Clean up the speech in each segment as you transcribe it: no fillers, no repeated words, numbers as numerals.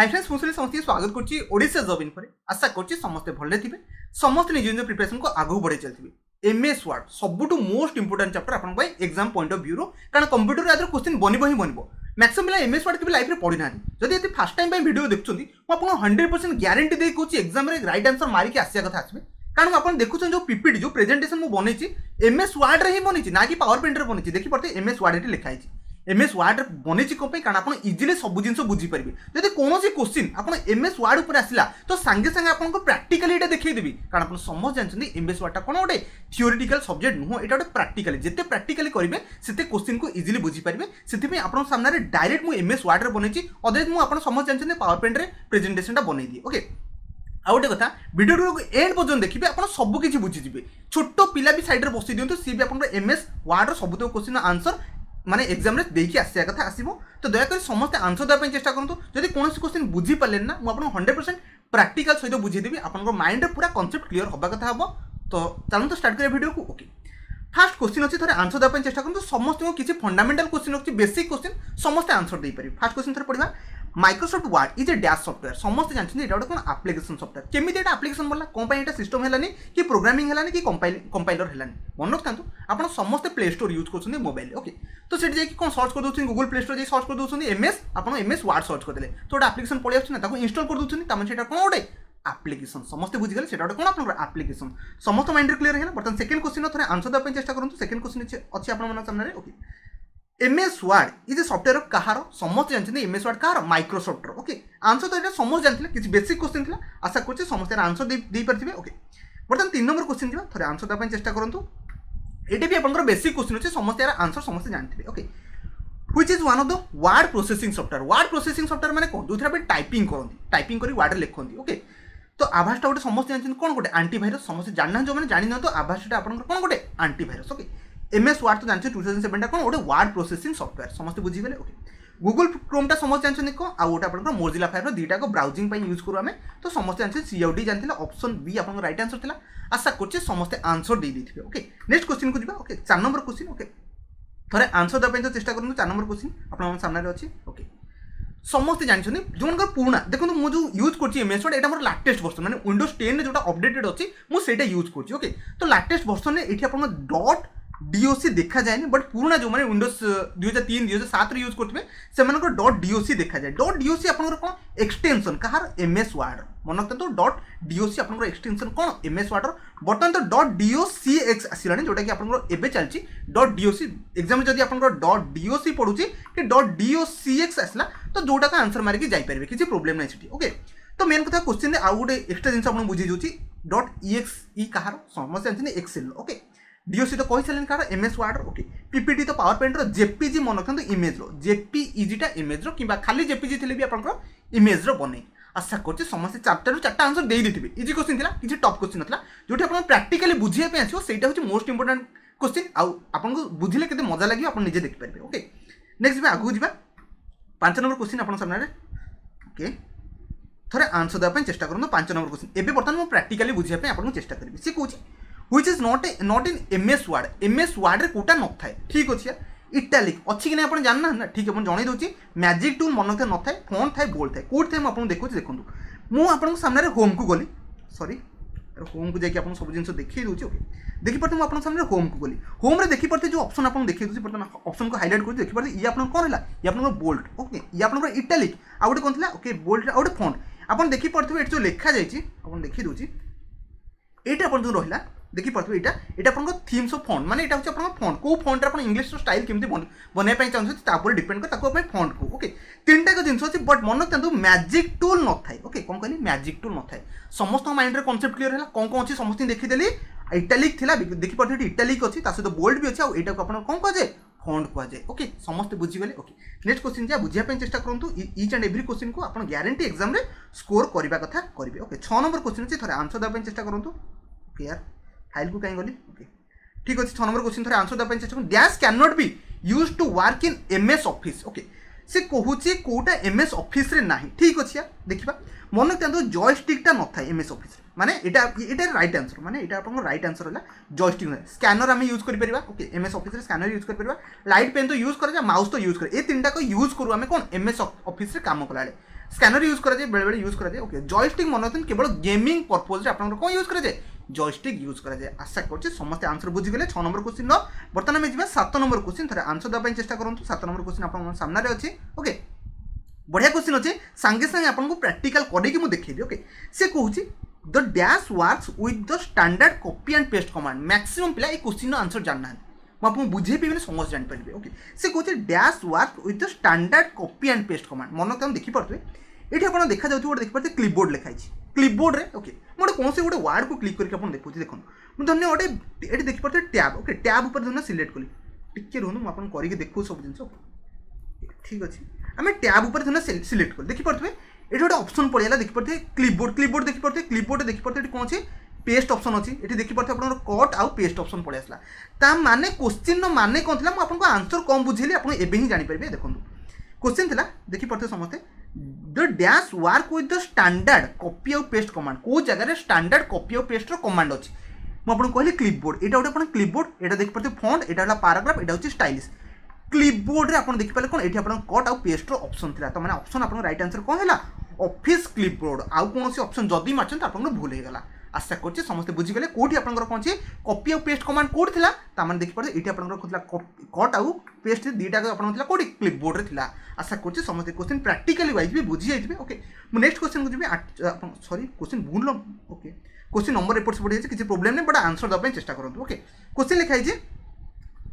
Hi friends मुझे समस्त स्वागत करुच्ची ओडिशा जॉब इन्फो आशा करुच्ची समस्ते भले थे समस्त निज निज प्रिपरेशन को आगू बढ़े चलते एमएस वर्ड सबुठ मोस्ट इंपोर्टेंट चैप्टर आप एग्जाम पॉइंट ऑफ व्यू कारण कंप्यूटर आदर क्वेश्चन बनब ही बनब मैक्सिमम पिला एमएस वर्ड के लाइफ में पढ़ी ना जब ये फर्स्ट टाइम वीडियो देखुं मुझे 100% ग्यारंटी दे कहूँ एग्जाम राइट आंसर मारिक आसिया कथा आसवे कारण आप देखुं जो पीपीटी जो प्रेजेंटेशन मुझे बनई एमएस वर्ड रे ही बनई ना कि पावर पॉइंट रे बनई देखी पारे एमएस वर्ड ये लिखाई एमएस वर्ड बनई कौन कारण आप इजिली सब जिन बुझीपारे जब कौन क्वेश्चन आप एमएस वर्ड उपर आसला तो सांगे सांगे आपको प्राक्टिकली ये देखदेवी कारण आप समस्त जानते एमएस वर्डा कौन गोटे थियोरिटिकल सब्जेक्ट नुह यहाँ गोटे प्राक्टिकली जिते प्राक्टिकली करेंगे से क्वेश्चन को इजिली बुझीपारे से आप सामने डायरेक्ट मुझे एमएस वर्ड रे बनई अदरवाइज मुझे समस्त जानते पावर पॉइंट रे प्रेजेंटेशन बनई दिए ओके आ गोटे कथा वीडियो एंड पर्यटन देखिए आप सबकि बुझीजे छोट पिला भी साइड में बसई दिखाँ सी भी आप एमएस वर्ड सब क्वेश्चन आंसर माने एग्जाम रे देखिए आसिया कथा आसो तो दयाकोरी समस्त आंसर देवाई चेष्टा करूँ जब कौन क्वेश्चन बुझी पारे ना मुझे 100% प्राक्टिकल सहित बुझेदेवी आप माइंड पूरा कन्सेप्ट क्लीयर हवा कथा हम तो चलते स्टार्ट करें वीडियो को ओके फास्ट क्वेश्चन अच्छी थे आंसर देवाई चेष्टा करूँ समस्त को किसी फंडामेंटल क्वेश्चन अच्छी बेसिक क्वेश्चन समस्त आंसर दे पारे फास्ट क्वेश्चन थे पढ़ा Microsoft word is A dash software समस्त जानते हैं गोटे कौन एप्लिकेशन सॉफ्टवेयर केमी एटा एप्लिकेशन बोला कौन यहाँ सिस्टम है कि प्रोग्रामिंग है कि कंपाइलर है मन रखता आप समस्त प्ले स्टोर यूज कर मोबाइल ओके तो से जाकि कौन सर्च कर दूसरी गूगल प्ले स्टोर जाए सर्च कर दूसरी एमएस आप एमएस वर्ड सर्च करदे तो गोटे एप्लिकेशन पड़े आना इंस्टॉल कर दूसरी तमें कौन गोटे एप्लिकेशन समस्त बुझीगले से गोटे कौन आप एप्लिकेशन समस्त माइंड क्लियर है बर्तमान सेकेंड क्वेश्चन थे आंसर देवाई चेष्टा करूँ सेकेंड क्वेश्चन अच्छी आप सामने okay MS Word is a software कहार समस्त जानते एमएस वर्ड कहार माइक्रोसॉफ्ट ओके आंसर तो ये समस्त जानते किसी बेसिक क्वेश्चन था आशा करें समस्त आंसर दे पारे ओके बर्तमान 3 नंबर क्वेश्चन जा थे आंसर देवाई चेष्टा करूँ ये भी आप बेसिक क्वेश्चन अच्छे समस्त आंसर समस्त जानते okay which is one of the word processing software माने कौन जो टाइपिंग करती टाइपिंग कर वर्ड लिखती ओके तो आभासटा गोटे समस्त जानते कौन गोटे आंटीभाइरस समस्त जानना जो मैंने जानी तो आभासटा आप कौन गोटे आंटीभाइरस ओके एमएस वर्ड तो जानते 2007 कौन गोटे वर्ड प्रोसेसिंग सॉफ्टवेयर समस्त बुझीगले ओके गूगल क्रोमटा समस्त जानते कौन आउ गोटे आप मोजिला फायरफॉक्स दुईटा को ब्राउजिंग यूज करूँ आम तो समस्त जानते सीआईडी जानते ऑप्शन बी आप राइट आंसर था आशा कर समस्त आंसर दे देते ओके नेक्स्ट क्वेश्चन को जी ओके 4 नंबर क्वेश्चन ओके थे आंसर देवाई तो चेष्टा करूँ 4 नंबर क्वेश्चन आप सामने अच्छे ओके समस्त जानते जो पुराना देखो मुझे यूज करमएस वर्ड यहाँ मोर लाटेस्ट वर्सन मैंने विंडोज 10 जो अपडेटेड अच्छी मुझे यूज कर ओके तो लाटेस्ट वर्सन में ये आप डॉट डीओसी देखा जाए बट पुराना जो मैंने विंडोज 2003 2007 यूज करते से डॉट डीओसी देखा जाए डॉट डीओसी आप कौन एक्सटेंशन कहार एमएस वर्ड मन रखते तो डॉट डीओसी आप एक्सटेंशन कौन एमएस वर्ड बर्तमान तो डॉट डीओसी एक्स आसला जोटा कि आपको चलती डॉट डीओसी एग्जाम जब आप डॉट डीओसी पढ़ुची कि डॉट डीओसी एक्स आसला तो जोटा का आंसर मारिकी जापारे किसी प्रोब्लेम नहीं ओके तो मेन कथा क्वेश्चन आउ गोटे एक्सट्रा जिन आप बुझे दूसरी डॉट ईएक्सई कहार समस्त जानते एक्सेल ओके डीओसी तो कही सारे कहार एमएस वर्ड ओके पीपीटी तो पावर पॉइंट जेपीजी मन रखते इमेज जेपीईजीटा इमेज कि खाली जेपीजी थे भी आप इमेज बने आशा कर समस्त 4 आंसर दे देते इजी क्वेश्चन था किसी टफ क्वेश्चन ना जो आप प्राक्टिकली बुझे आसो से मोस्ट इंपोर्टेंट क्वेश्चन आपको बुझे के मजा लगे आप निजे देखिपारे ओके नेक्स्ट आगू जा 5 नंबर क्वेश्चन आप सामने ओके थे आंसर देवाई चेष्टा करूँ 5 नंबर क्वेश्चन एवं बर्तमान प्राक्टिकली बुझे आपको चेष्टा करी सी कौन which is not in MS word रे कोटा न थाए ठीक अच्छे यार इटालिक अच्छी कि नहीं आप जानना ना ठीक है मुझे जन दूसरी मैजिक टूल मन न थाए फॉन्ट थाए बोल्ड थाए कौट थाए मुझे देखो देखो मुझे सामने होम को गली सॉरी होम को जाकि आप सब जिन देखिए दूसरी ओके देखिए मुझे आपको सामने होम को गली होम रे देखी पारे जो ऑप्शन आपको देखिए दूसरी बर्तमान ऑप्शन को हाईलाइट कर देखिए ये आप कौन है ये आप बोल्ड ओके ये आप इटालिक आउ गए कौन था ओके बोल्ड आउ गए फॉन्ट आप देखी पारे ये जो लिखा जाए आप देखी दूसरी ये आप जो रहा देखी पारे यहाँ आप थीम्स ऑफ फॉन्ट माने यहाँ हूँ फॉन्ट को फॉन्ट आप इंग्लिश स्टाइल केमती बनवाई चाहते डिपेंड कर फॉन्ट को ओके 3टा जिन अच्छी बट मन रखते मैजिक टूल न थाए ओके कौन कहली मैजिक टूल न थाए समस्त माइंड रे कॉन्सेप्ट क्लियर है कौन कौन अच्छी समस्त देखीदेली इटालिक थी देखी पारे इटालिक अच्छी सहित बोल्ड भी अच्छे और यहाँ को कौन कह जाए फॉन्ट कहुए ओके समस्त बुझीगले ओके नेक्स्ट क्वेश्चन जा बुझापी चेष्टा करूँ ईच एंड एवरी क्वेश्चन को आप गारंटी एग्जाम रे स्कोर करने कथा करेंगे ओके 6 नंबर क्वेश्चन अच्छे थे आंसर देवाई चेष्टा करूँ ओके यार फाइल को कहीं गली ओके ठीक अच्छे 6 नंबर क्वेश्चन थे आंसर देवाई चेष्टा करूँ dash can not be use to work in MS Office okay से कहूँ कौटा एमएस ऑफिस रे नहीं ठीक अच्छे यार देखा मन रखते जॉयस्टिकटा न था एमएस ऑफिस माने ये राइट आंसर माने ये आप राइट आंसर है जॉयस्टिक स्कैनर आम यूज कर okay MS office scanner use कर लाइट पेन तो यूज कर माउस तो यूज कर ये 3टा को यूज करूँ आम कौन एमएस ऑफिस काम कला स्कैनर यूज कराए बेले बेले यूज कराए ओके जॉयस्टिक मन रखते केवल गेमिंग पर्पज आपन कौन यूज कराए जॉयस्टिक यूज कराए आशा करछे समस्त आंसर बुझीगले 6 नंबर क्वेश्चन बर्तमान आम 7 नंबर क्वेश्चन थे आंसर देवाई चेष्टा करूँ 7 नंबर क्वेश्चन आप सामने अच्छे ओके बढ़िया क्वेश्चन अच्छे सांगे सांगे आपको प्रैक्टिकल करके मुझे देखी ओके से कहूँ the dash works with the standard copy and paste command maximum पिला क्वेश्चन आंसर जानना मुझे बुझेबी मैंने समस्त जानीपारे ओके से कहते dash work with the standard copy and paste command मन तुम देखिपे ये आप देखा जाए देखिए क्लिपबोर्ड लिखाई क्लिपबोर्ड रे ओके मुझे कौन से गोटे वर्ड को क्लिक करके देखुँ देखो मुझे धन्य गोटे ये देखिपे टैब ओके टैब उपर धरना सिलेक्ट कली टिके रुहूँ मुझे करके देखू सब जिन ठीक अच्छे आम टैब उपर धरना सिलेक्ट कल देखिपे ये गोटे ऑप्शन पड़ेगा देखिपे क्लिपबोर्ड क्लिपबोर्ड देखिपे क्लिपबोर्ड देखिपे कौन अच्छे पेस्ट ऑप्शन अच्छी ये देखिपे आप कट आउ पेस्ट ऑप्शन पड़े आसला ता माने क्वेश्चन माने कौन था मुझे आंसर कम बुझेली आप एवं ही जानीपारे देखो क्वेश्चन था देखिपे समस्ते the dash work with the standard copy आउ पेस्ट कमांड कौ जगह स्टैंडर्ड कॉपी आउ पेस्ट कमांड अच्छी मुझे कहली क्लिपबोर्ड यहाँ गोटे क्लिपबोर्ड यहाँ देखिपे फॉन्ट यहाँ पैराग्राफ यहाँ हूँ स्टाइलिश क्लिपबोर्ड आप देखिपारे कौन ये कट आउ पेस्ट ऑप्शन था तो मैंने ऑप्शन आप राइट आंसर कौन है ऑफिस क्लिपबोर्ड आउ कौन ऑप्शन जदि मार्च आप भूल होगा आशा करछे समस्ते बुझीगले कोठी आपनकर कौन छे कॉपी और पेस्ट कमांड कोड थिला तामान देखि पड़े एठी आपनकर खुदला कट आउ पेस्ट दीटा को आपन थिला कोठी क्लिपबोर्ड रे थिला आशा करछे समस्ते क्वेश्चन प्रैक्टिकली वाइज भी बुझी जाइबे ओके मु नेक्स्ट क्वेश्चन को जिबे सॉरी क्वेश्चन भूल ओके क्वेश्चन नंबर रिपोर्ट से पड़ी किसी प्रॉब्लम नहीं बट आंसर दबा चेष्टा करंतु ओके क्वेश्चन लिखाई जे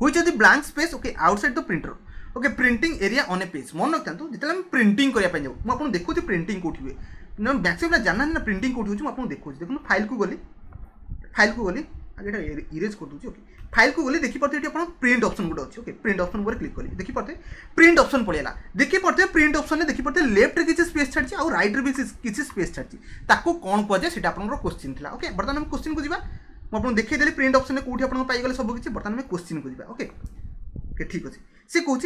which is the blank space okay outside the printer okay printing area on a page मन रखतु जिते हम प्रिंटिंग करिया पय जाऊ मु आपन देखुची प्रिंटिंग कोठी हुए मैक्सिमम जानना ना प्रिंटिंग कोठी होची मु आपन देखुची देखु फाइल को गली आगे इरेज कर दूसरी ओके फाइल को गली देखी पाते प्रिंट ऑप्शन गोटे अच्छे ओके प्रिंट ऑप्शन पर क्लिक करी देखी पाते प्रिंट ऑप्शन पड़ेगा देखी पाते प्रिंट ऑप्शन देखी पाते लेफ्ट रे किसी स्पेस छाड़ी और राइट रे भी किसी स्पेस छाड़ी ताको कौन कहुए से क्वेश्चन था ओके बर्तमान क्वेश्चन को जावा मुझे देखीदेली प्रिंट ऑप्शन कौटी आप पाइगले सब किसी बर्तमान क्वेश्चन को जावा ओके ओके ठीक अच्छे सी कौन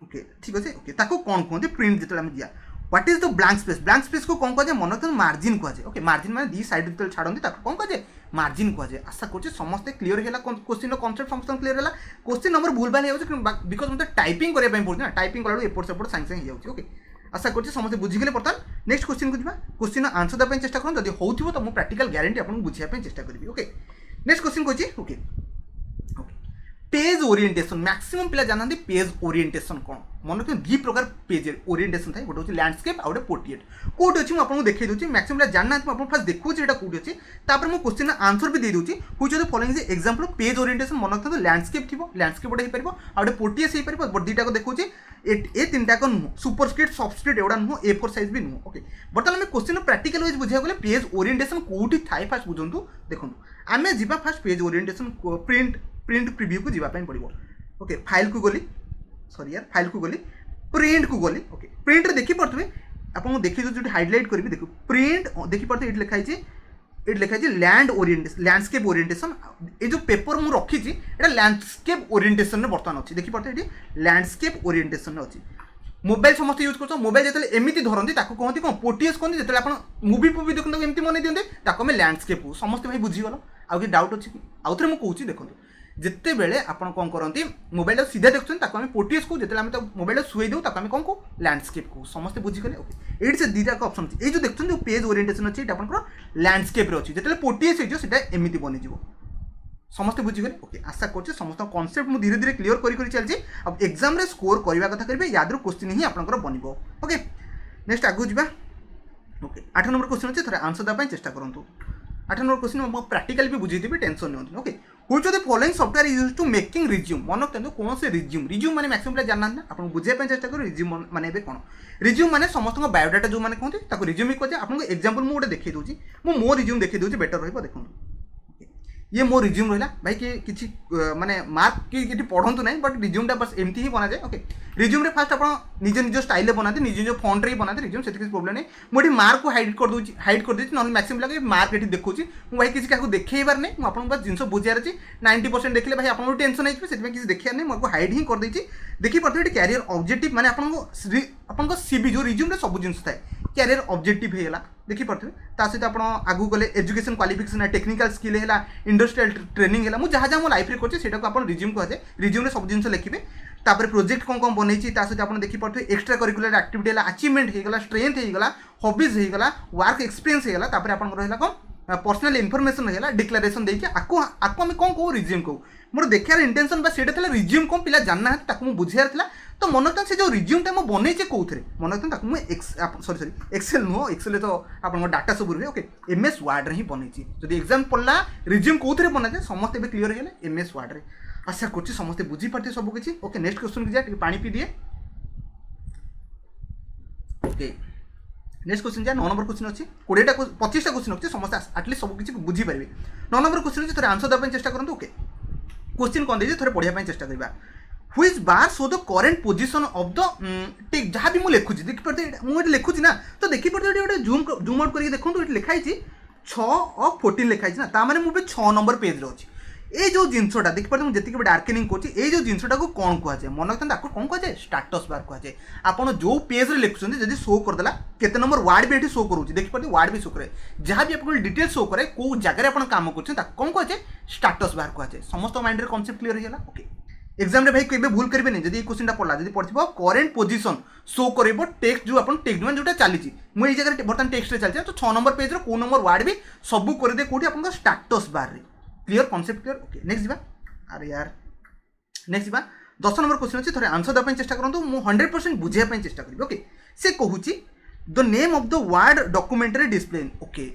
ओके ठीक अच्छे ओके ताको कौन कहते प्रिंट जो दिया what is the blank space को कौन कहुए मन रखते मार्जिन कहुए ओके मार्जिन मैंने दी साइड जो छाड़ती कौन कहुए मार्जिन कहुए आशा कर समस्त क्लीयर है क्वेश्चन कॉन्सेप्ट समस्त क्लीयर है क्वेश्चन नंबर भूल भाल हो बिकज मतलब टाइपिंग करने पड़े टाइपिंग कला एपट सेपट सांगे सांगे हो ओके आशा कर समस्त बुझीगले बर्तमान नेक्स्ट क्वेश्चन को जावा क्वेश्चन आंसर देवाई चेष्टा करूँ जब हो तो मुझे प्रैक्टिकल ग्यारंटी आपको बुझाई चेष्टा करी ओके नेक्स्ट क्वेश्चन को ओके पेज ओरिएंटेशन मैक्सिमम पिला जानते पेज ओरिएंटेशन कौन मन रखते दी प्रकार पेज ओरिएंटेशन था गोटे लैंडस्केप आउ पोर्ट्रेट कोड अच्छी मुझे देखिए दूसरी मैक्सिमम पिला जानना मुझे फास्ट देखुची कौटी अच्छे तापर मुझे क्वेश्चन आंसर भी दे दूसरी हुई जो फॉलोइंग एग्जांपल पेज ओरिएंटेशन मन रखते लैंडस्केप थी लैंडस्केप गोटे हो पार आउ पोर्ट्रेट हो पार बट दीटा को देखुची ए तीन टाक नुह सुपरस्क्रिप्ट सबस्क्रिप्ट एवं नुह A4 साइज भी नुह ओके बर्तमान आम क्वेश्चन प्रैक्टिकल वाइज बुझा गले पेज ओरिएंटेशन कौटी थाए फास्ट बुझंतु देखो आम जा fast page orientation print preview को जावाई पड़ो ओके फाइल को गली सॉरी यार फाइल को गली प्रिंट को गली ओके प्रिंट देखी पारे आपको देखिए जो हाइलाइट करी देखो प्रिंट देखी पारे ये लिखाई लैंड ओरिएंटेशन लैंडस्केप ओरिएंटेशन ये जो पेपर मुझे रखी है लैंडस्केप ओरिएंटेशन में बर्तमान अच्छी देखी पारे ये लैंडस्केप ओरिएंटेशन अच्छी मोबाइल समस्त यूज कर मोबाइल जो एमती धरती कहते कौन पोर्ट्रेट कहते जो आप मुवी फुवी देखते एमती मन दिखते आम लैंडस्केप समस्त भाई बुझीगल आउ कि डाउट अच्छी कि आउ थे मुझे देखो जिते बेले आप कौन करती मोबाइल सीधा देखते आम पोर्ट्रेट को जो आम मोबाइल शुई दे आम कौन को लैंडस्केप को समस्त बुझीगले ओके ये से दीटा ऑप्शन अच्छी ये जो देखते जो पेज ओरिएंटेशन अच्छी आप लैंडस्केप अच्छी जो पोर्ट्रेट होता एमती बनीज समस्त बुझीगले ओके आशा कर समस्त कॉन्सेप्ट मुझे धीरे धीरे क्लीयर कर चलती अब एग्जाम रे स्कोर करने कथा करेंगे याद क्वेश्चन ही आपंकर बन ओके नेक्स्ट आगू जा ओके 8 नंबर क्वेश्चन अच्छे थे आंसर देवाई चेष्टा करूँ 8 नंबर क्वेश्चन प्रैक्टिकल भी बुझे टेंशन नहीं okay which of the following software is used to making resume मन रखते कौन से रिज्यूम माने मैक्सिमम जानना ना आप बुझाई चेष्टा करूँ रिज्यूम माने कौन रिज्यूम माने समस्त बायोडाटा जो मैंने कहते रिज्यूम ही कहते आपको एग्जांपल मुझे गोटे देखी दूसरी मो रिज्यूम देखी दूसरी बेटर रही देखो ये मो रिज्यूम रहा भाई कि माने मार्क कि पढ़ंतु ना बट रिज्यूमटा बस एमती ही बना जाए ओके रिज्यूम रे फास्ट आप निज निज स्टाइल बनाते निज निज फॉन्ट रे बनाते रिज्यूम से किसी प्रॉब्लम नहीं मुझे मार्क को हाइड कर दूसरी ना मैक्सिमम लगे मार्क ये देखुची मुझे भाई किसी क्या देखर नहीं मुझे बस जिन बुझार अच्छी 90% देखले भाई आपको टेंशन होती किसी देखार नहीं मुझे हाइड ही कर देती देखी पार्थे ये कैरियर ऑब्जेक्टिव माने आपको सीबी जो रिज्यूम रे सब जिन थाए कैरियर ऑब्जेक्टिव होगा देखिपे ता सहित आप आगू गले एजुकेशन क्वालिफिकेशन है टेक्निकल स्किल है इंडस्ट्रियल ट्रेनिंग है मुझे जहाँ जहाँ मो लाइफ कर आप रिज्यूम कहुए रिज्यूम सब जिन लिखे तापर प्रोजेक्ट कौन कौन बनई सहित आप देखिपे एक्सट्रा करिकुलर एक्टिविटी है अचीवमेंट होगा स्ट्रेंथ होगा हॉबीज होगा वर्क एक्सपीरियंस होगा तापर आप रहा कौन पर्सनल इनफॉरमेशन है डिक्लेरेशन देखिए आपको आम कौन कहूँ रिज्यूम कहूँ मोर देखार इंटेंशन बा सेटा था रिज्यूम कौन पिला जानना है बुझार था तो मन रखता से जो रिज्यूमटा मुझे बनईचे कौन मन रखता मुझे सॉरी एक्सेल नुह एक्सेल तो आप डाटा सब रहे ओके एमएस वर्ड ही बनईची जब एग्जाम पड़ा रिज्यूम कौन बना जाए समस्त क्लीयर है एमएस वर्ड रे आशा कर समस्त बुझीपारे सब किसी ओके नेक्स्ट क्वेश्चन की जाए पानी पी दिए ओके नेक्स्ट क्वेश्चन जाए 9 नंबर क्वेश्चन अच्छी 20टा 25टा क्वेश्चन अच्छे समस्त आटलिस्ट सब किसी बुझीपारे 9 नंबर क्वेश्चन अच्छे थोड़े आंसर देवाई चेष्टा करूँ ओके क्वेश्चन कौन दे थोड़े पढ़ाई चेष्टा करवा which bar show the current position of the text जहाँ भी मुझे लिखुची देखिए मुझे लिखुची ना तो देखिए गोटे जूम आउट करके देखो ये लिखाई 6 और 14 लिखाई ना तार मुझे 6 नंबर पेज रे अच्छी ये जो जिनसटा देखिए मुझे जी डार्केनिंग कर जिनसटा को कौन कहुए मन रखते आपको कौन कहुए स्टाटस बार कहुए आप जो पेज रे लिखुं जब शो करदेला केते नंबर वार्ड भी ये शो करूँ देखिए वार्ड भी शो करे जहाँ भी आपको डिटेल शो करे कौ जगह आप काम कर कौन कहुए स्टाटस बार कहुए समस्त माइंड रे कॉन्सेप्ट क्लियर होगा ओके एग्जाम रे भाई केबे भूल करेंगे जब क्वेश्चन पढ़ला जब पढ़ो करेंट पोजिशन शो कर टेक्स्ट जो आप टेक्स्ट मैंने जो चली मुझे जगह बर्तमान टेक्स्ट रे चलती तो 6 नंबर पेज रो को नंबर वार्ड भी सब कर दे कौटी आप स्टाटस बार रे clear concept clear okay next जा अरे यार नेक्स्ट जा 10 नंबर क्वेश्चन अच्छी थोड़े आंसर देवाई चेष्टा करूँ मुझे 100% बुझाई चेष्टा करी ओके से कहूँ the name of the word documentary display okay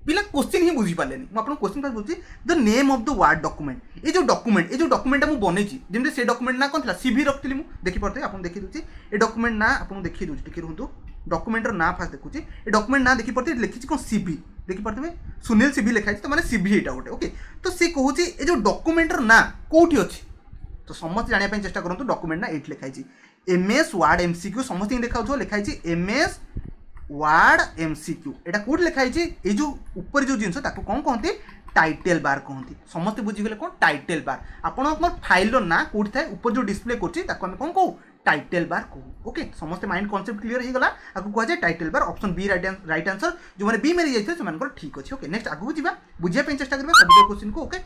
पिला क्वेश्चन ही बुझी पारे मुझे क्वेश्चन का बुझी the name of the word document ये जो डॉक्यूमेंट मुझे बनई जमी से डॉक्यूमेंट ना कौन था सीवी रखी मुझे देखिए आप देखी दूसरी ये डॉक्यूमेंट ना आपको देखी दूसरी टिके रुहतु डॉक्यूमेंटर ना फास्ट देखुची ये डॉक्यूमेंट ना देखिए लिखी कौन सीवी देखिए सुनील सीवी लिखाई तो मैंने सीवी यहाँ गोटे ओके तो सी कहूँ ये जो डॉक्यूमेंटर ना कौटी अच्छी तो समस्त जानापी चेष्टा करूँ डॉक्यूमेंट ना ये लिखाई एमएस वर्ड एमसीक्यू समस्त देखा लिखाई एमएस वर्ड एमसीक्यू यहाँ कौट लिखाई ये जो ऊपर जो जिनस कौन कहते टाइटल बार कहते समस्त बुझीगले कौन टाइटल बार आप फाइल ना कौट थाए ऊपर जो डिस्प्ले करें कौन कहूँ टाइटल बार कहूँ ओके समस्त माइंड कॉन्सेप्ट क्लियर हो गला आपको कहुए title bar option B right answer जो मैंने बी मेरी जाइए से ठीक अच्छे ओके नेक्स्ट आगू जा बुझाई चेष्टा करेंगे सब क्वेश्चन को ओके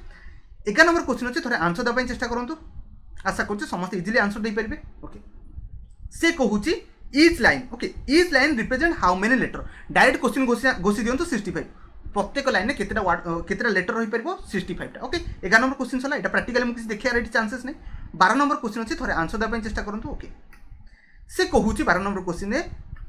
11 नंबर क्वेश्चन अच्छे थोड़े आंसर देवाई चेष्टा करूँ आशा कर समस्त इजिली आंसर दे पारे ओके से कहूँ each line okay each line represent how many letter direct question घोषी दिखाँ 65 प्रत्येक लाइन में केतेटा वर्ड केतेटा लेटर रही पार 65टा ओके 11 नंबर क्वेश्चन सला यहाँ प्राक्टिकली मुझे देखिए ये चांसेस नहीं 12 नंबर क्वेश्चन अच्छे थोड़े आंसर देवाई चेष्टा करूँ ओके से कहूँ 12 number question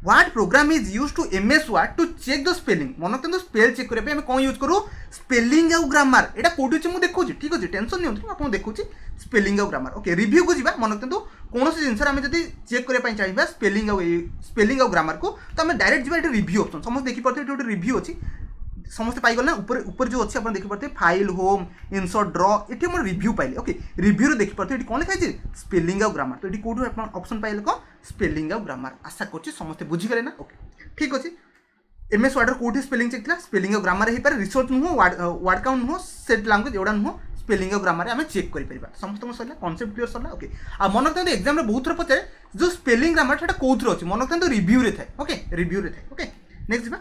what program is use to MS Word to check the spelling मन रखते स्पेल चेक करने कौन यूज करूँ स्पेलिंग आउ ग्रामर यहाँ कौटी अच्छे मुझे देखुची ठीक अच्छे टेंशन नहीं आपको देखुँ स्पेलिंग आउ ग्रामर ओके रिव्यू को जा मन रखते कौन सी जिनस आम जब चेक करने चाहिए स्पेलिंग आउ ग्रामर को तो आम डायरेक्ट जा रिव्यू ऑप्शन समस्त देखिए गोटे रिव्यू अच्छी समस्त पाइगल ना ऊपर जो अच्छे आप देखिए फाइल होम इनसर्ट ड्र ये मोर रिव्यू पाइले ओके रिव्यू देखिए ये कौन लिखाई स्पेलिंग आउ ग्रामर तो ये कौट ऑप्शन पाइले कौन स्पेलिंग आउ ग्रामर आशा कर समस्त बुझीगले ना ओके ठीक अच्छे एमएस वर्ड कौटी स्पेलिंग चेक था स्पेलिंग आउ ग्रामर हो पारे रिसोर्च नुह वर्ड काउंट नुह सेट लैंग्वेज एवढा नुह स्पेलिंग आउ ग्रामर आम चेक कर समस्त सरला कॉन्सेप्ट क्लियर सरला ओके आ मन रखते एग्जाम में बहुत थर पचारे जो स्पेलिंग ग्रामर से कौन अच्छे मन रखते रिव्यू रे थाए ओके रिव्यू रे थाए ओके नेक्स्ट जा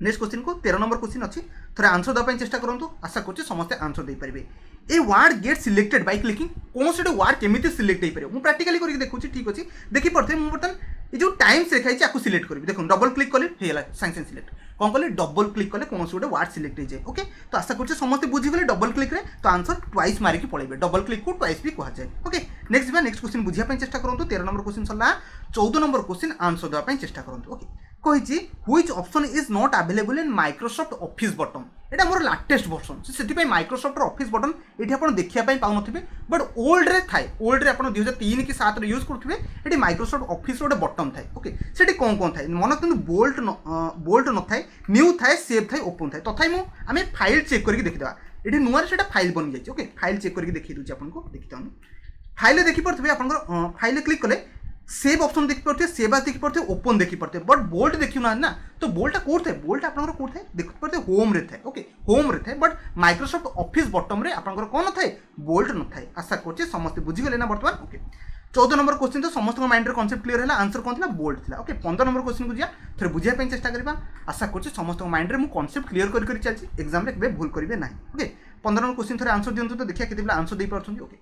नेक्स्ट क्वेश्चन को 13 नंबर क्वेश्चन अच्छी थोड़े आंसर देवाई चेष्टा करूँ आशा कर समस्त आंसर दे पारे a word get selected by clicking कौन से वर्ड केमी सिलेक्ट हो पारे मुझे प्राक्टिकली करके देखुची ठीक अच्छे देखी पड़े मुझे बर्तमान ये जो टाइम्स लिखाई आपको सिलेक्ट करी देखो डबल क्लिक कले साइंस सिलेक्ट कौन कले डबल क्लिक कले कौन से वर्ड सिलेक्ट हो जाए ओके तो आशा कर समस्त बुझीगले डबल क्लिक रे तो आंसर ट्वाइस मारिकी पड़े डबल क्लिक को ट्वाइस भी कहुए ओके नेक्स्ट जा नेक्स्ट क्वेश्चन बुझाई चेष्टा करूँ 13 नंबर क्वेश्चन सरला 14 नंबर क्वेश्चन आंसर देवाई चेष्टा करूँ ओके कही which option is not available in Microsoft office button यहाँ मोर लाटेस्ट वर्सन से माइक्रोसॉफ्ट ऑफिस बटन ये आप देखापी पाऊन बट ओल्ड रे थाए ओल्ड रे आप 2003 कि 7 यूज करुवे ये माइक्रोसॉफ्ट ऑफिस गोटे बटन थाए ओके से कौन कौन थाए मन रखते बोल्ट न थाए न्यू थाए सेव थाए ओपन थाए तथापि आम फाइल चेक करके देखीदा ये नुआ से फाइल बन जाए ओके फाइल चेक करके देखी दूसरी आपको देखी फाइल देखिपे आप फाइल क्लिक कले सेव ऑप्शन देखी पड़ते सेव देखी पड़ते ओपन देखी पड़ते बट बोल्ट देखी ना ना तो बोल्टा कौट थे बोल्ट आप कौट थे देखी पड़ते होम रे थे ओके होम रे थे बट माइक्रोसॉफ्ट ऑफिस बटन रे आप कौन न थाए बोल्ट न थाए आशा कर समस्त बुझीगले ना बर्तमान ओके 14 नंबर क्वेश्चन तो समस्त माइंड रे कॉन्सेप्ट क्लियर है आंसर कौन था बोल्ड था ओके 15 नंबर क्वेश्चन को जा थोड़े बुझाई चेष्टा करबा आशा करछि समस्त माइंड रे मु कॉन्सेप्ट क्लियर कर चलछि एग्जाम रे केबे भूल करिवे नाही ओके 15 नंबर क्वेश्चन थोड़े आंसर दियंतु तो देखिया केते आंसर दे पारछन ओके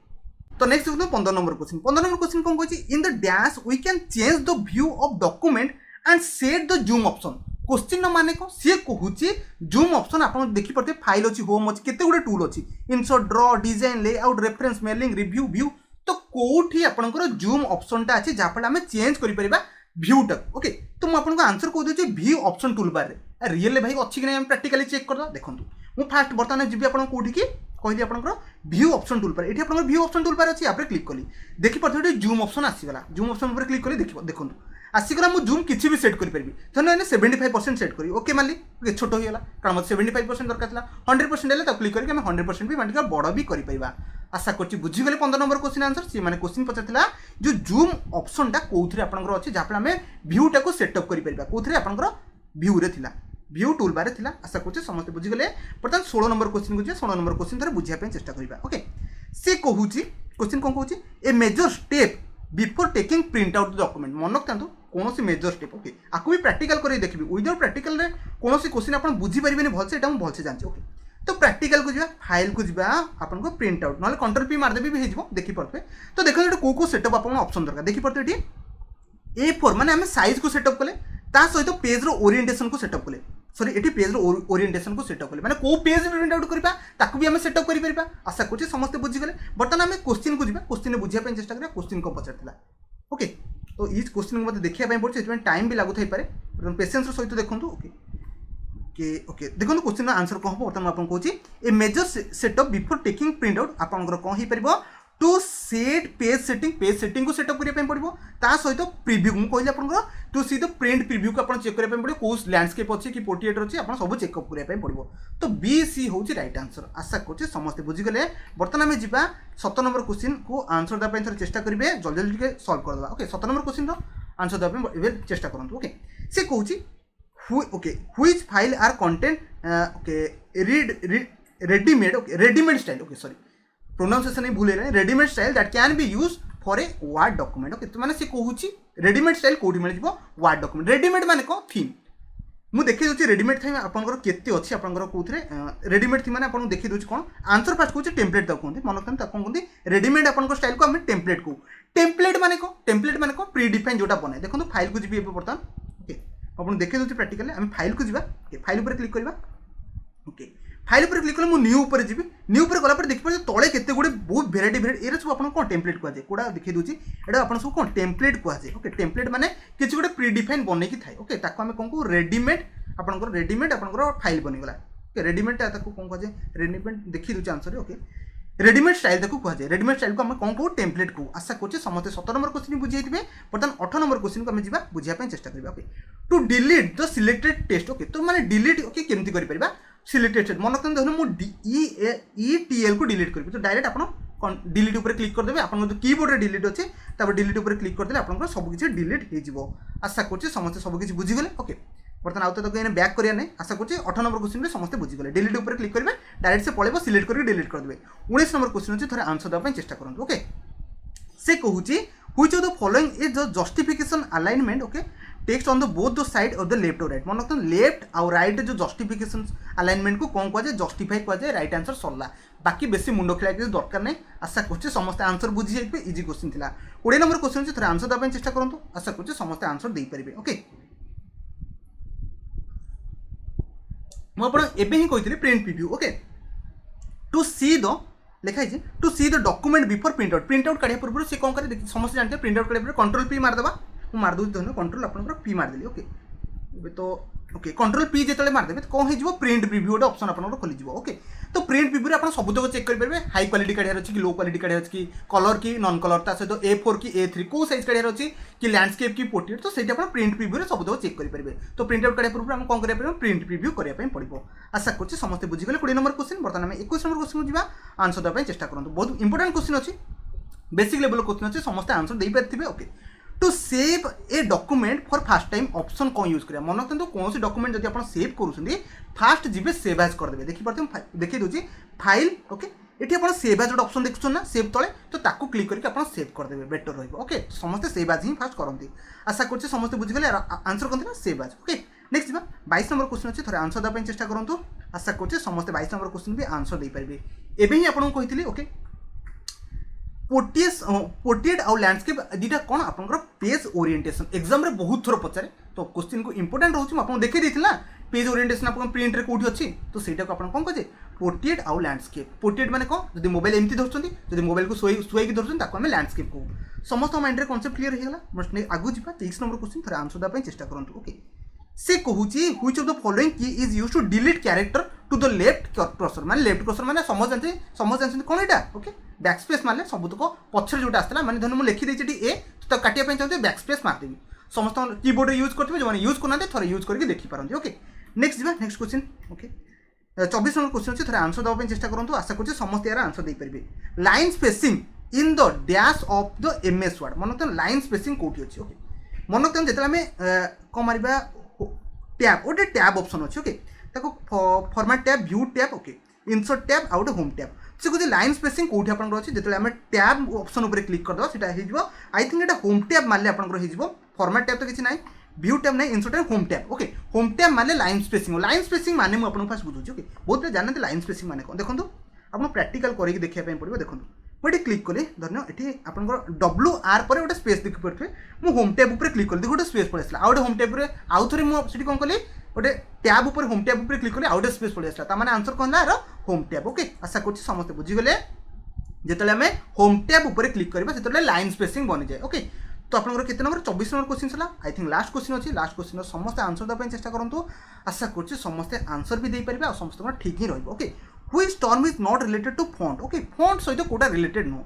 तो नेक्स्ट देखो 15 नंबर क्वेश्चन कौन कहछि in the dash we can change the view of document and set the zoom option question माने को सी कहूची जूम ऑप्शन आप देखि पड़ते फाइल अच्छी होम अच्छी केते गुडे टूल अच्छी insert draw design layout reference mailing review view तो कोठी आपनकर जूम ऑप्शनटा अछि जा फल हम चेंज करि परिबा व्यू तक ओके तो मु आपनको आंसर को देछि व्यू ऑप्शन टूल बार रे रियल भाई अच्छी कि हम प्रैक्टिकली चेक कर देखंतु मु फास्ट बर्तमान जिबि आपन कोठी की कहली आपनकर व्यू ऑप्शन टूल बार एठी आपनकर व्यू ऑप्शन टूल बार अछि या क्लिक कली देखि पड़ते जूम ऑप्शन आसीगला जूम ऑप्शन ऊपर क्लिक कली देखंतु आसीगला मु जूम किसी भी सेट करि धन्य 75% सेट करी ओके मानली ओके छोट हो गला कारण मत 75% दरकार था 100% हेले तो क्लिक करके हम 100% भी मानकर बड़ भी करि परिबा आशा करछि बुझी गले 15 नंबर क्वेश्चन आंसर सी माने क्वेश्चन पचारथिला जो जूम ऑप्शनटा कोथरे आपनकर अछि जाफला हमें व्यू टा को सेटअप करि परिबा कोथरे आपनकर व्यू रे थिला व्यू टूल बार थिला आशा करछि समस्त बुझी गले बर्तमान 16 नंबर क्वेश्चन को जे 16 नंबर क्वेश्चन थरे बुझिया पे चेष्टा करिबा ओके से कहूछि क्वेश्चन कोन कहूछि a major step before taking print out the document मन रखतांतु कौन मेजर स्टेप ओके आपको भी प्रैक्टिकल कर देखिए विदाउट प्रैक्टिकल रे कौन क्वेश्चन आप बुझी पारे भलसे एटा भलसे जानचे ओके तो प्रैक्टिकल को जा फाइल को जा आपन को प्रिंट आउट ना कंट्रोल पी मारदेवी भी हो देखी पड़ते तो देखो ये कौ सेटअप आप ऑप्शन दरकार देखी पड़ते ये A4 माने आम साइज को सेटअप कले सहित पेज ओरिएंटेशन को सेटअप कले सॉरी ये पेज ओरिएंटेशन को सेटअप कले माने को पेज प्रिंट आउट करबा ताकू भी हम सेटअप करि परबा आशा करछि समस्त बुझी गले बर्तमान हम क्वेश्चन को जा क्वेश्चन बुझिया पे चेष्टा करिया क्वेश्चन को पचारथिला ओके तो इस क्वेश्चन को मत देखिया पड़े टाइम भी लागू थाई पारे पेशेंस सहित देखंतु ओके ओके देखो क्वेश्चन आंसर कौन हम बर्तमान आपको कहूँ a major setup before taking print out आपंकर कौन हो पार टू सेट पेज सेटिंग को सेटअप करने पड़ो ता सहित प्रिव्यू मुझे कहली आप to see the print preview को आप चेक करने पड़ो कौ लैंडस्केप अच्छी कि पोर्ट्रेट अच्छी आप सब चेकअप करने पड़ो तो बी सी हूँ रईट आंसर आशा कर समस्ते बुझीगले बर्तमान आम जा 7 नंबर क्वेश्चन को आंसर देवाई थोड़ा चेष्टा करेंगे जल्दी जल्दी सल्व करदे ओके 7 नंबर क्वेश्चन आंसर देवाई चेष्टा करूँ ओके से कहूँ okay which file are content okay readymade style okay sorry pronunciation ही भूल readymade style that can be use for a Word document okay तो माने से कहूँ रेडीमेड स्टाइल कोठी मिल जाव वर्ड डॉक्यूमेंट रेडीमेड माने को थीम मुझे देखी दूसरी रेडीमेड थी आपंकर केते अच्छी आपंकर कौथे रेडीमेड थी मैंने आपको देखी दूसरी कौन आंसर फास्ट कहते टेम्पलेट तक कहते मन रखते कौन कहते रेडीमेड आपंकर स्टाइल को आम टेम्पलेट को टेम्पलेट माने को प्री डिफाइन जोटा बने देखो फाइल को जी बर्तमान ओके आपको देखी दूसरी प्रैक्टिकल आम फाइल को जा फाइल पर क्लिक करवा ओके फाइल पर क्लिक कले न्यू पर जी न्यू पर गला देखिए तले केते गुड़े बहुत भेराइटी ये सब आपको कौन टेम्पलेट कहुए कौटा देखी दूसरी एटा आप सब कौन टेम्पलेट कहुए ओके टेम्पलेट माने किसी गोटे प्री डिफाइन बनई थाए ओके ताको आम कौन कहू रेडीमेड आपंकर रेडीमेड आपंकर फाइल बनीगला ओके रेडीमेड कौन कहुए रेडीमेड देखी दूसरे आंसर ओके रेडीमेड स्टाइल ताको कहुए रेडीमेड स्टाइल को आम कौन कहू टेम्पलेट को आशा करते समस्त 17 नंबर क्वेश्चन बुझे बर्तमान 18 नंबर क्वेश्चन को आम जा बुझापी चेष्टा करा okay to delete the selected text okay तो माने डिलीट ओके केमती कर सिलेक्टेड टेक्स्ट मन रखते देखो मुझे ETL को डिलीट करी तो डायरेक्ट आप डिलीट ऊपर क्लिक करदे आप कीबोर्ड डिलीट अच्छे तब डिलीट ऊपर क्लिक करदे आप सबकि डिलीट हो आशा करते समस्त सबकि बुझीगले ओके बर्तमान आउ तो बैक करिया नहीं आशा करते 18 नंबर क्वेश्चन समस्त बुझीगले डिलीट ऊपर क्लिक करेंगे डायरेक्ट से पड़े सिलेक्ट करके डिलीट करदे 19 नंबर क्वेश्चन अच्छे थोड़े आंसर देवाई चेष्टा करूँ ओके से कहूँ which of the following is the justification alignment okay text on the both the side of the left और राइट मन रखते लेफ्ट और राइट जो जस्टिफिकेशन अलाइनमेंट को कौन कहुए जस्टिफाई कहुए राइट आंसर सरला बाकी बेसी मुंड खेला किसी दरकार नहीं आशा करते समस्त आंसर बुझी जाइए इजी क्वेश्चन था 20 नंबर क्वेश्चन अच्छे थोड़े आंसर देवाई चेष्टा करूँ आशा करते समस्त आंसर दे पारे ओके मुझे ही कही print preview okay to see the लिखाई to see the document before print out काढ़ा पूर्व से कौन करे समस्त जानते प्रिंट आउट काढ़ा कंट्रोल पी मारदेवा मारदे धन्य कंट्रोल आप पी मारदेली ओके तो ओके कंट्रोल पी जो मारदेवे तो कौन हो प्रिंट प्रिव्यू गोटे ऑप्शन आप खोलीज ओके तो प्रिंट प्रिव्यू आप सब चेक करेंगे हाई क्वालिटी काढ़ार अच्छी कि लो क्वालिटी काढ़ार अच्छी कलर कि नॉन कलर ता सहित A4 कि A3 कौ साइज काढ़ार अच्छी कि लैंडस्केप कि पोर्ट्रेट तो सही प्रिंट प्रिव्यू सब चेक करेंगे तो प्रिंट आउट काढ़ा पूर्व हम कौन करेंगे प्रिंट प्रिव्यू करने पड़ो आशा करते समस्त बुझीगले 20 नंबर क्वेश्चन बर्तमान आम 21 नंबर क्वेश्चन को जा आंसर देवाई चेष्टा करूँ बहुत इंपोर्टेंट क्वेश्चन अच्छी बेसिक लेवल क्वेश्चन अच्छे समस्त आंसर दे पारे okay to save a document for first time option कौन यूज करें मन रखते कौन डॉक्यूमेंट जब आप सेव करुँच फास्ट जी सेव एज करदे देखी पार्थ देखी दूसरी फाइल ओके ये आप सेव एज गोटे ऑप्शन देखुन ना सेव तले तो ताकू क्लिक करके आप सेव करदेवे बेटर रही ओके समस्ते सेव एज ही फास्ट करती आशा करते समस्ते बुझीगले आंसर करते ना सेव एज ओके नेक्स्ट जी 22 नंबर क्वेश्चन अच्छे थे आंसर देवाई चेष्टा करूँ आशा करते समस्ते 22 नंबर क्वेश्चन भी आंसर दे पारे एवं ही आपको कही ओके पोर्ट्रेट आउ लैंडस्केप दुटा कौन आप पेज ओरिएंटेशन एग्जाम रे बहुत थोर पचारे तो क्वेश्चन को इंपोर्टेंट रोचे आपको देखी देती ना पेज ओरिएंटेशन आप प्रिंट रे कौटी अच्छी तो सहीटा को कौन कहे पोर्ट्रेट आउ लैंडस्केप पोर्ट्रेट माने कौन जब मोबाइल एमती धरते जब मोबाइल को शुआई धरते आम लैंडस्केप कहूँ समस्त माइंड रे कॉन्सेप्ट क्लियर होगा आगू जा 23 नंबर क्वेश्चन थे आंसर देवाई चेष्टा करूँ ओके से कहूँ which of the following key is used to delete character to the left cursor माने लेफ्ट कर्सर माने समझ जानते कौन यहाँ ओके बैकस्पेस मारे सबुतक पछर जो आसला माने धर मुझे लिखिदी ए तो काटिया चाहते बैकस्पेस मारदेवी समस्त कीबोर्ड यूज करते जो यूज करना थे यूज करके देखिपारती ओके नेक्स्ट जी next question okay 24 number question अच्छे थे आंसर देवाई चेष्टा करूँ आशा कर समस्त यार आंसर दे पारे line spacing in the dash of the MS word मन रखते लाइन स्पेसिंग कौटी अच्छी ओके मन रखते जो आम कौन मार टैब गोटे टैब ऑप्शन अच्छे okay format tab view tab okay insert tab आउ होम टैब से कुछ लाइन स्पेसिंग कौटी आप अच्छे जो आम टैब ऑप्शन उपर क्लिक करदे आई थिंक ये होम टैब मारे आप फॉर्मेट टैब तो किसी ना व्यू टैब नहीं insert tab home tab okay home tab माने लाइन स्पेसिंग माने मुझे आपको फास्ट बुझुची ओके बहुत जानते लाइन स्पेसिंग माने कौन देखो आप प्रैक्टिकल करके देखा पड़ो देखो मुझे क्लिक कली धन्य ये आप WR पर गोटे स्पेस देखी पारे मुझे होम टैब उपर क्लिक कली गोटे स्पेस पड़े आउ होम टैब आउ थे मुझे कौन कली गोटे टैब उपर होम टैब उपर क्लिक कली आउ स्पेस पड़े आसला आंसर कौन है होम टैब ओके आशा कर समस्त बुझीगले जो आम होम टैब उपर क्लिक करवा से लाइन स्पेसिंग बनी जाए ओके तो आप नंबर 24 नंबर क्वेश्चन है आई थिंक लास्ट क्वेश्चन अच्छी लास्ट क्वेश्चन समस्त आंसर देवाई चेष्टा करूँ आशा कर समस्ते आंसर भी दे पारे और समस्त ठीक ही रही okay which term is not related to font okay font सहित कोटा रिलेटेड नुह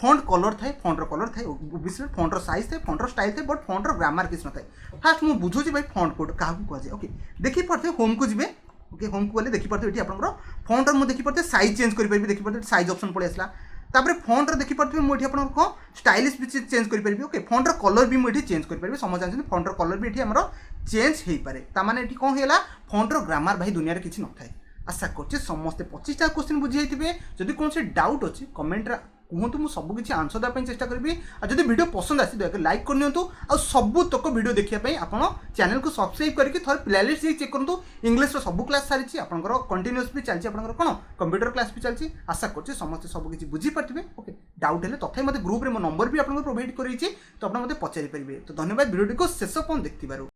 फॉन्ट कलर थाए फॉन्टर कलर थाए ओबियसली फॉन्टर साइज थाए फॉन्टर स्टाइल थाए बट फॉन्टर ग्रामर किसी न थाए फास्ट मुझे बुझुची भाई फॉन्ट कोड क्या कहुए ओके देखी पारे होम को जी ओके होम को गले देखी पारे ये आप फॉन्टर मुझे देखी पारे साइज चेंज करें देखी पारे साइज ऑप्शन पड़े आसला तापर फॉन्टर देखी पारे मुझे आप कौन स्टाइलिश भी चेंज करें ओके फॉन्टर कलर भी मुझे चेंज करें समझ जानते फॉन्टर कलर भी ये चेंज हो पाए ताने ये कौन है फॉन्टर ग्रामर भाई दुनिया किसी न थाए आशा कर समस्ते 25टा क्वेश्चन बुझी जदि कौन से डाउट अच्छी कमेंट कहतु मुझे सबकि आंसर देवाई चेष्टा करी और जब वीडियो पसंद आसी दया लाइक करनी आ सबू तक वीडियो देखापी आप चैनल को सब्सक्राइब करके थोड़ा प्लेलिस्ट चेक करूँ इंग्लिश सब क्लास सारी आपंकर कंटिन्यूअस भी चलती आप कौन कंप्यूटर क्लास भी चलती आशा कर समस्ते सबकि बुझीपारे ओके डाउट है तथा मत ग्रुप में मो नंबर भी आपको प्रोवाइड कर तो आप पचारि पारे तो धन्यवाद वीडियो को शेष देखिबार।